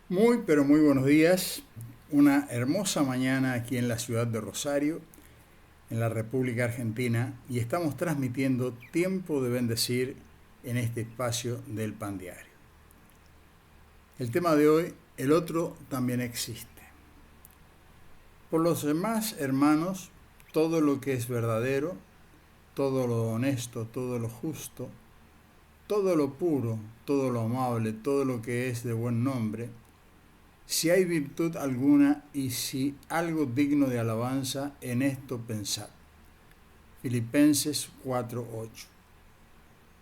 Muy, pero muy buenos días. Una hermosa mañana aquí en la ciudad de Rosario, en la República Argentina, y estamos transmitiendo Tiempo de Bendecir en este espacio del Pan Diario. El tema de hoy, el otro también existe. Por los demás, hermanos, todo lo que es verdadero, todo lo honesto, todo lo justo, todo lo puro, todo lo amable, todo lo que es de buen nombre, si hay virtud alguna y si algo digno de alabanza, en esto pensad. Filipenses 4:8.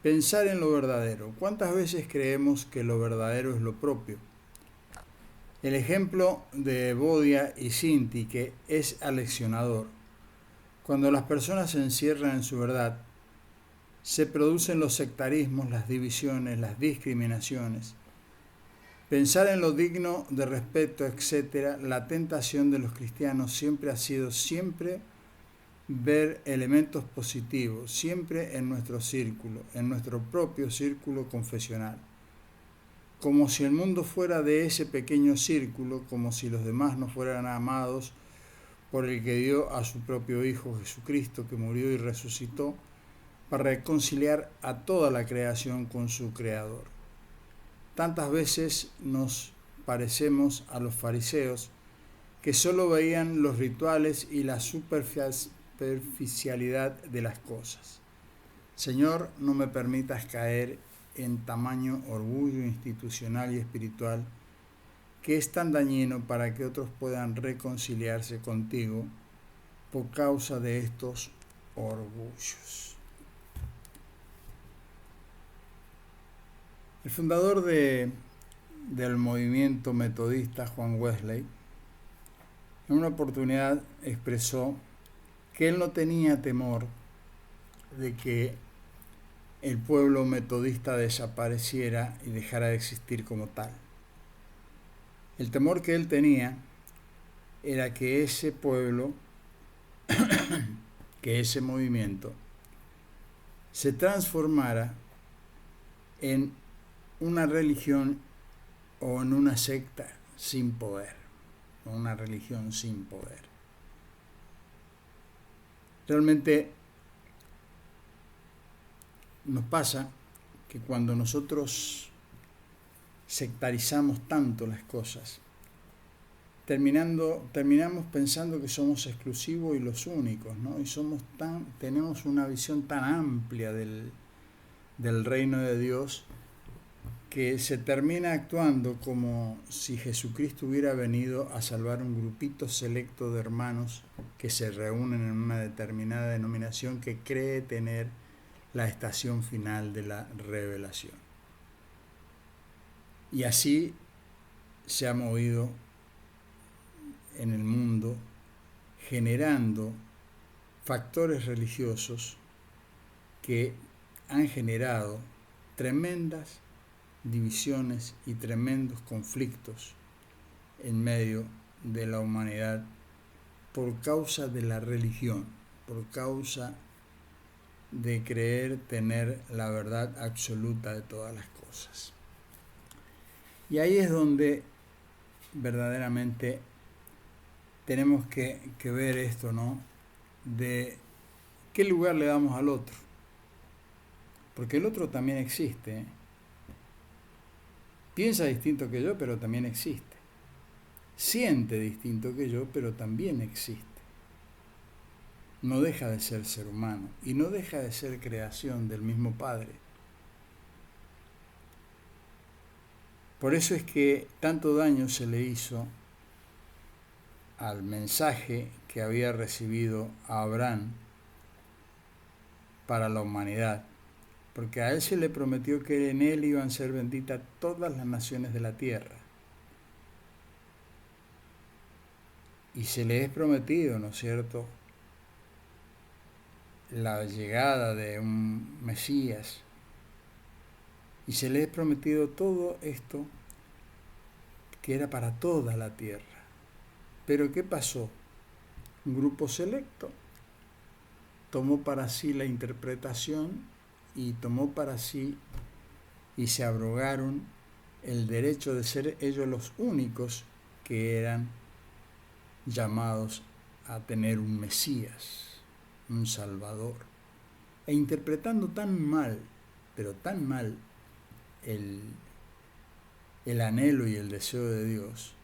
Pensar en lo verdadero. ¿Cuántas veces creemos que lo verdadero es lo propio? El ejemplo de Bodia y Sinti, que es aleccionador. Cuando las personas se encierran en su verdad, se producen los sectarismos, las divisiones, las discriminaciones. Pensar en lo digno de respeto, etc., la tentación de los cristianos siempre ha sido ver elementos positivos, siempre en nuestro círculo, en nuestro propio círculo confesional. Como si el mundo fuera de ese pequeño círculo, como si los demás no fueran amados por el que dio a su propio Hijo Jesucristo, que murió y resucitó, para reconciliar a toda la creación con su Creador. Tantas veces nos parecemos a los fariseos que solo veían los rituales y la superficialidad de las cosas. Señor, no me permitas caer en tamaño orgullo institucional y espiritual que es tan dañino para que otros puedan reconciliarse contigo por causa de estos orgullos. El fundador del movimiento metodista, Juan Wesley, en una oportunidad expresó que él no tenía temor de que el pueblo metodista desapareciera y dejara de existir como tal. El temor que él tenía era que ese pueblo, que ese movimiento, se transformara en una religión o en una secta sin poder, o una religión sin poder. Realmente nos pasa que cuando nosotros sectarizamos tanto las cosas, terminamos pensando que somos exclusivos y los únicos, ¿no? Y tenemos una visión tan amplia del reino de Dios que se termina actuando como si Jesucristo hubiera venido a salvar un grupito selecto de hermanos que se reúnen en una determinada denominación que cree tener la estación final de la revelación. Y así se ha movido en el mundo, generando factores religiosos que han generado tremendas divisiones y tremendos conflictos en medio de la humanidad por causa de la religión, por causa de creer tener la verdad absoluta de todas las cosas. Y ahí es donde verdaderamente tenemos que ver esto, ¿no? De qué lugar le damos al otro. Porque el otro también existe, ¿eh? Piensa distinto que yo, pero también existe. Siente distinto que yo, pero también existe. No deja de ser humano y no deja de ser creación del mismo Padre. Por eso es que tanto daño se le hizo al mensaje que había recibido Abraham para la humanidad, porque a él se le prometió que en él iban a ser benditas todas las naciones de la tierra. Y se le es prometido, ¿no es cierto?, la llegada de un Mesías. Y se le es prometido todo esto que era para toda la tierra. Pero ¿qué pasó? Un grupo selecto tomó para sí la interpretación y tomó para sí y se abrogaron el derecho de ser ellos los únicos que eran llamados a tener un Mesías, un Salvador, e interpretando tan mal, pero tan mal, el anhelo y el deseo de Dios,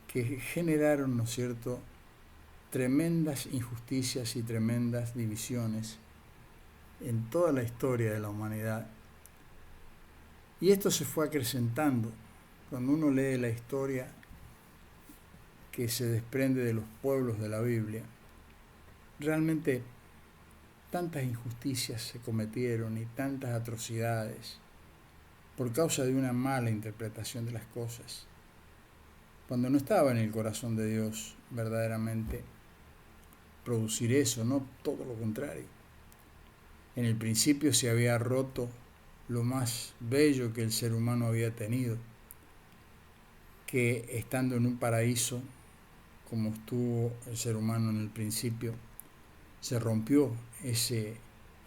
que generaron, ¿no es cierto?, tremendas injusticias y tremendas divisiones en toda la historia de la humanidad. Y esto se fue acrecentando. Cuando uno lee la historia que se desprende de los pueblos de la Biblia, realmente tantas injusticias se cometieron y tantas atrocidades por causa de una mala interpretación de las cosas, cuando no estaba en el corazón de Dios verdaderamente producir eso, no todo lo contrario. En el principio se había roto lo más bello que el ser humano había tenido, que estando en un paraíso, como estuvo el ser humano en el principio, se rompió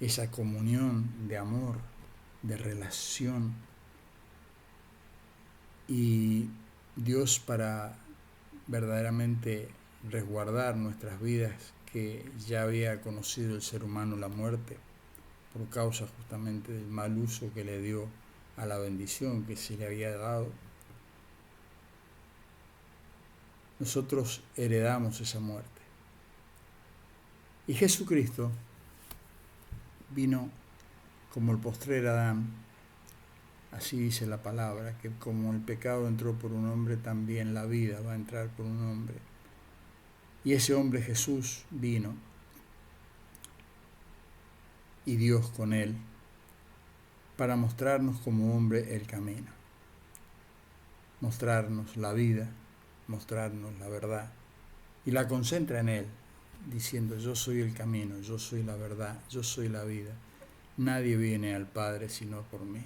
esa comunión de amor, de relación. Y Dios, para verdaderamente resguardar nuestras vidas, que ya había conocido el ser humano la muerte, por causa justamente del mal uso que le dio a la bendición que se le había dado, nosotros heredamos esa muerte. Y Jesucristo vino como el postrer Adán, así dice la palabra, que como el pecado entró por un hombre, también la vida va a entrar por un hombre. Y ese hombre Jesús vino, y Dios con él, para mostrarnos como hombre el camino, mostrarnos la vida, mostrarnos la verdad, y la concentra en él, diciendo: yo soy el camino, yo soy la verdad, yo soy la vida. Nadie viene al Padre sino por mí.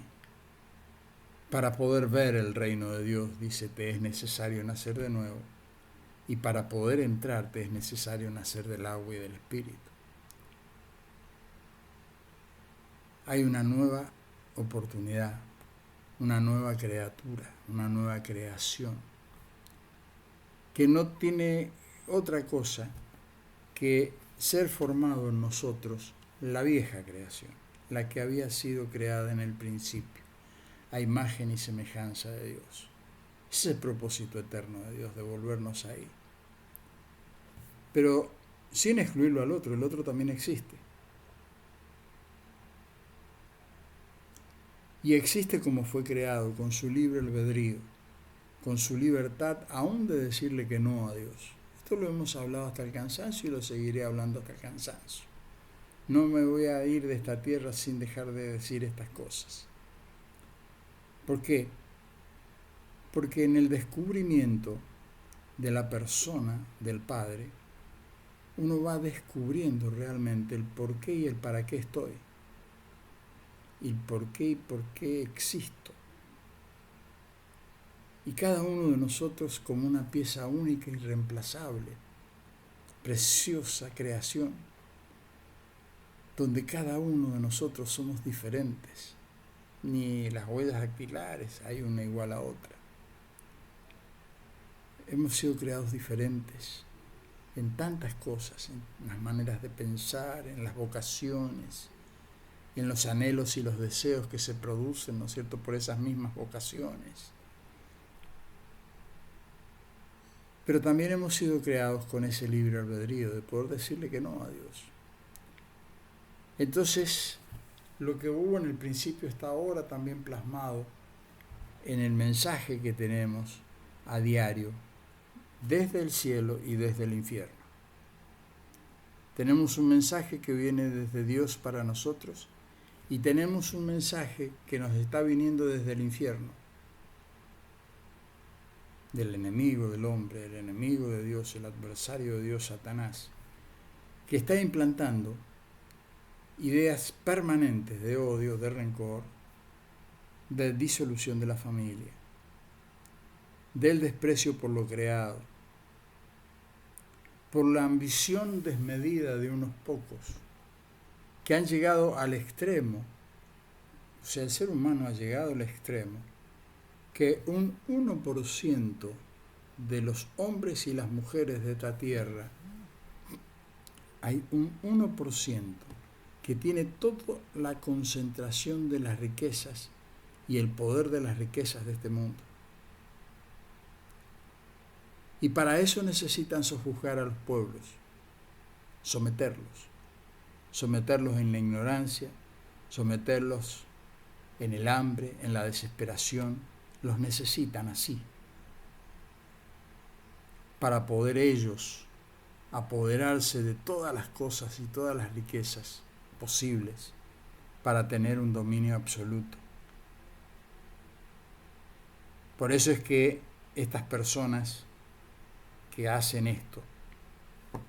Para poder ver el reino de Dios, dice, te es necesario nacer de nuevo, y para poder entrar te es necesario nacer del agua y del Espíritu. Hay una nueva oportunidad, una nueva criatura, una nueva creación, que no tiene otra cosa que ser formado en nosotros la vieja creación, la que había sido creada en el principio, a imagen y semejanza de Dios. Ese es el propósito eterno de Dios, de volvernos ahí. Pero sin excluirlo al otro, el otro también existe. Y existe como fue creado, con su libre albedrío, con su libertad aún de decirle que no a Dios. Esto lo hemos hablado hasta el cansancio y lo seguiré hablando hasta el cansancio. No me voy a ir de esta tierra sin dejar de decir estas cosas. ¿Por qué? Porque en el descubrimiento de la persona del Padre, uno va descubriendo realmente el por qué y el para qué estoy. Y por qué existo. Y cada uno de nosotros como una pieza única, irreemplazable, preciosa creación, donde cada uno de nosotros somos diferentes. Ni las huellas dactilares hay una igual a otra. Hemos sido creados diferentes en tantas cosas, en las maneras de pensar, en las vocaciones, en los anhelos y los deseos que se producen, ¿no es cierto?, por esas mismas vocaciones. Pero también hemos sido creados con ese libre albedrío de poder decirle que no a Dios. Entonces, lo que hubo en el principio está ahora también plasmado en el mensaje que tenemos a diario, desde el cielo y desde el infierno. Tenemos un mensaje que viene desde Dios para nosotros y tenemos un mensaje que nos está viniendo desde el infierno, del enemigo del hombre, el enemigo de Dios, el adversario de Dios, Satanás, que está implantando ideas permanentes de odio, de rencor, de disolución de la familia, del desprecio por lo creado, por la ambición desmedida de unos pocos que han llegado al extremo. O sea, el ser humano ha llegado al extremo que un 1% de los hombres y las mujeres de esta tierra, hay un 1% que tiene toda la concentración de las riquezas y el poder de las riquezas de este mundo. Y para eso necesitan sojuzgar a los pueblos, someterlos en la ignorancia, someterlos en el hambre, en la desesperación. Los necesitan así, para poder ellos apoderarse de todas las cosas y todas las riquezas posibles, para tener un dominio absoluto. Por eso es que estas personas que hacen esto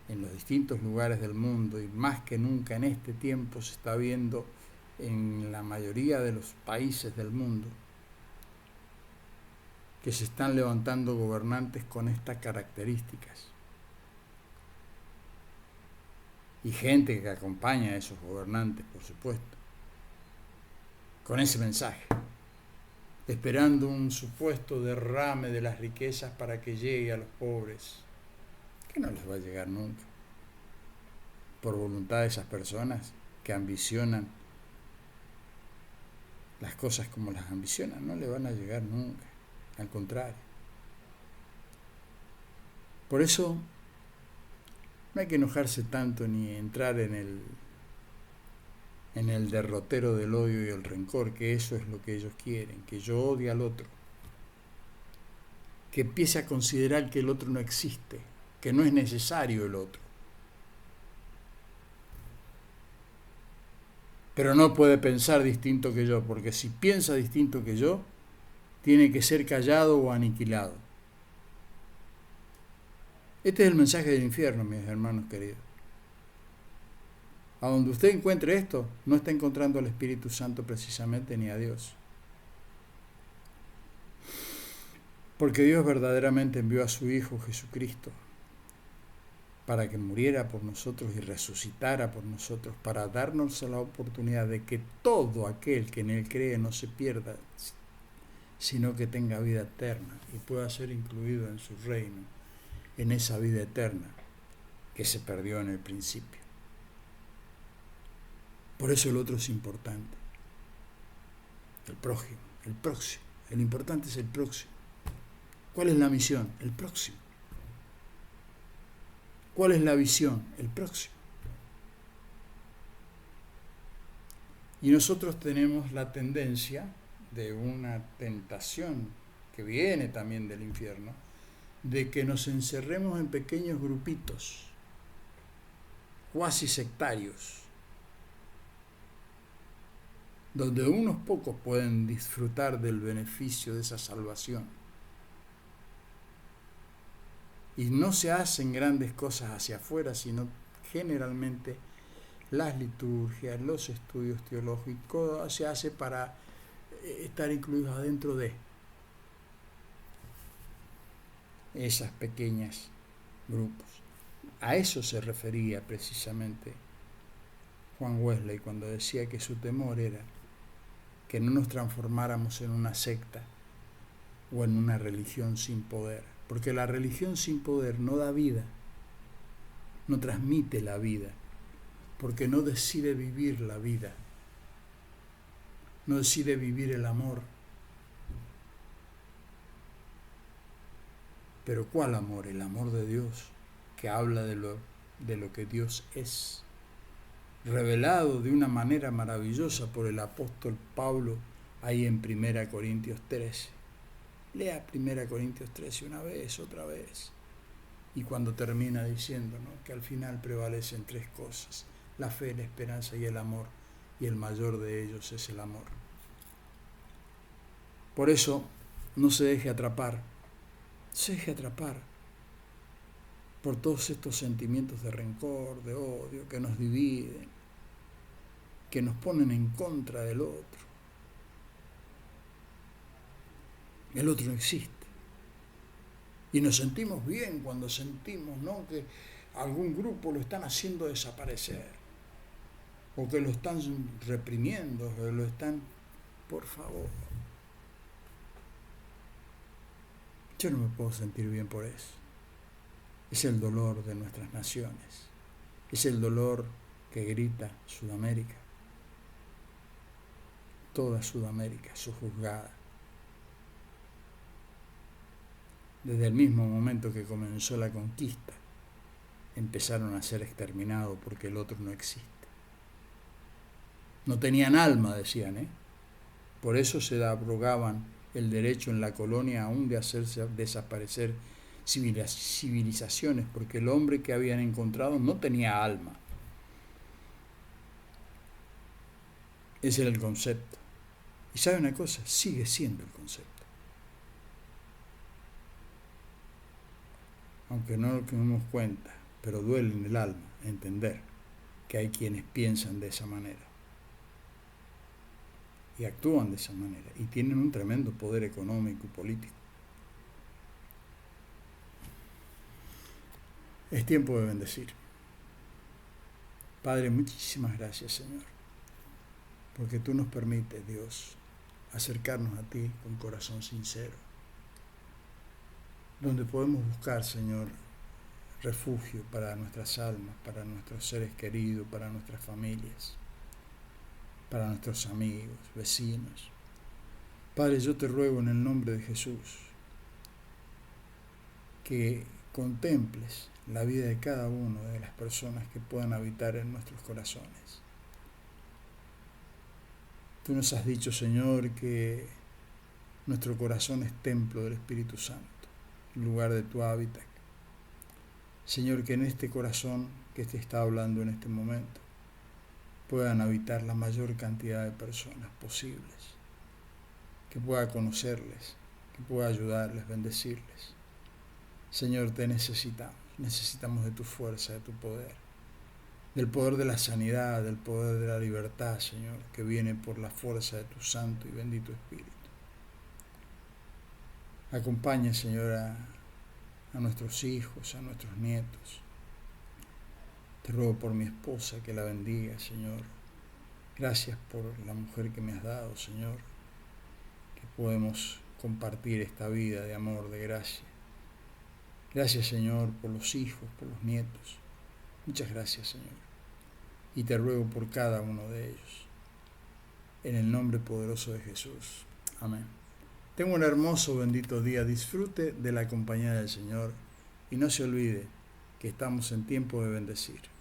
en los distintos lugares del mundo, y más que nunca en este tiempo se está viendo en la mayoría de los países del mundo, que se están levantando gobernantes con estas características. Y gente que acompaña a esos gobernantes, por supuesto, con ese mensaje, esperando un supuesto derrame de las riquezas para que llegue a los pobres, que no les va a llegar nunca, por voluntad de esas personas que ambicionan las cosas como las ambicionan. No le van a llegar nunca, al contrario. Por eso no hay que enojarse tanto ni entrar en el derrotero del odio y el rencor, que eso es lo que ellos quieren, que yo odie al otro, que empiece a considerar que el otro no existe, que no es necesario el otro. Pero no puede pensar distinto que yo, porque si piensa distinto que yo, tiene que ser callado o aniquilado. Este es el mensaje del infierno, mis hermanos queridos. A donde usted encuentre esto, no está encontrando al Espíritu Santo precisamente, ni a Dios. Porque Dios verdaderamente envió a su Hijo Jesucristo para que muriera por nosotros y resucitara por nosotros, para darnos la oportunidad de que todo aquel que en Él cree no se pierda, sino que tenga vida eterna y pueda ser incluido en su reino, en esa vida eterna que se perdió en el principio. Por eso el otro es importante. El prójimo, el próximo. El importante es el próximo. ¿Cuál es la misión? El próximo. ¿Cuál es la visión? El próximo. Y nosotros tenemos la tendencia de una tentación que viene también del infierno, de que nos encerremos en pequeños grupitos, cuasi sectarios, donde unos pocos pueden disfrutar del beneficio de esa salvación. Y no se hacen grandes cosas hacia afuera, sino generalmente las liturgias, los estudios teológicos, se hace para estar incluidos adentro de esas pequeñas grupos. A eso se refería precisamente Juan Wesley cuando decía que su temor era que no nos transformáramos en una secta o en una religión sin poder, porque la religión sin poder no da vida, no transmite la vida, porque no decide vivir la vida, no decide vivir el amor. Pero ¿cuál amor? El amor de Dios, que habla de lo que Dios es, revelado de una manera maravillosa por el apóstol Pablo ahí en 1 Corintios 13. Lea 1 Corintios 13 una vez, otra vez. Y cuando termina diciendo, ¿no?, que al final prevalecen tres cosas: la fe, la esperanza y el amor, y el mayor de ellos es el amor. Por eso, no se deje atrapar por todos estos sentimientos de rencor, de odio, que nos dividen, que nos ponen en contra del otro. El otro no existe. Y nos sentimos bien cuando sentimos, ¿no?, que algún grupo lo están haciendo desaparecer, o que lo están reprimiendo, o que lo están... Por favor, Yo no me puedo sentir bien por eso. Es el dolor de nuestras naciones. Es el dolor que grita Sudamérica. Toda Sudamérica sojuzgada. Desde el mismo momento que comenzó la conquista, empezaron a ser exterminados porque el otro no existe. No tenían alma, decían, ¿eh? Por eso se abrogaban el derecho en la colonia aún de hacerse desaparecer civilizaciones, porque el hombre que habían encontrado no tenía alma. Ese era el concepto. Y sabe una cosa, sigue siendo el concepto. Aunque no nos demos cuenta, pero duele en el alma entender que hay quienes piensan de esa manera y actúan de esa manera y tienen un tremendo poder económico y político. Es tiempo de bendecir. Padre, muchísimas gracias, Señor, porque tú nos permites, Dios, acercarnos a ti con corazón sincero, donde podemos buscar, Señor, refugio para nuestras almas, para nuestros seres queridos, para nuestras familias, para nuestros amigos, vecinos. Padre, yo te ruego en el nombre de Jesús que contemples la vida de cada una de las personas que puedan habitar en nuestros corazones. Tú nos has dicho, Señor, que nuestro corazón es templo del Espíritu Santo, lugar de tu hábitat. Señor, que en este corazón que te está hablando en este momento puedan habitar la mayor cantidad de personas posibles, que pueda conocerles, que pueda ayudarles, bendecirles. Señor, te necesitamos de tu fuerza, de tu poder, del poder de la sanidad, del poder de la libertad, Señor, que viene por la fuerza de tu santo y bendito Espíritu. Acompaña, Señor, a nuestros hijos, a nuestros nietos. Te ruego por mi esposa que la bendiga, Señor. Gracias por la mujer que me has dado, Señor, que podemos compartir esta vida de amor, de gracia. Gracias, Señor, por los hijos, por los nietos. Muchas gracias, Señor. Y te ruego por cada uno de ellos. En el nombre poderoso de Jesús. Amén. Tenga un hermoso, bendito día. Disfrute de la compañía del Señor. Y no se olvide que estamos en tiempo de bendecir.